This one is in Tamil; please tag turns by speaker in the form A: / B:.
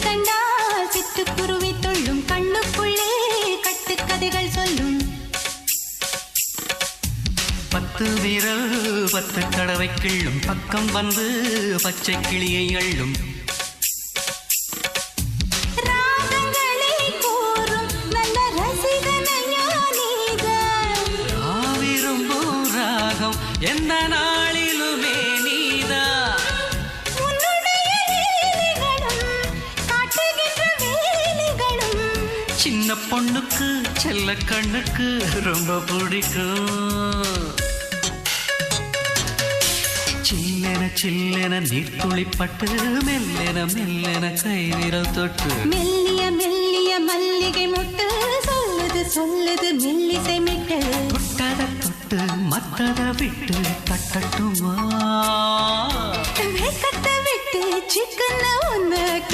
A: கண்டால் சிட்டுக்குருவி தொள்ளும் கண்ணுக்குள்ளே கட்டுக்கதைகள் சொல்லும்
B: 10 விரல் 10 தடவை கிள்ளும் பக்கம் வந்து பச்சை கிளியை அள்ளும்
A: ராகங்களை கூறும் நல்ல ரசிகனையா நீதான்
B: விரும்பும் ராகம் எந்த நாளிலுமே நீதான்
A: உன்னுடைய வேலைகளும் காட்டுகின்ற வேலைகளும்
B: சின்ன பொண்ணுக்கு செல்ல கண்ணுக்கு ரொம்ப பிடிக்கும் சில்லென சில்லென நீர்த்துளிப்பட்டு மெல்லென மெல்லென கை விரல் தொட்டு
A: மெல்லிய மெல்லிய மல்லிகை முட்டு சொல்லுது சொல்லுது மெல்லிசை மிட்டு
B: தொட்டத தொட்டு மத்தத விட்டு தட்டட்டுமா
A: கட்ட விட்டு சிக்கன ஒன்று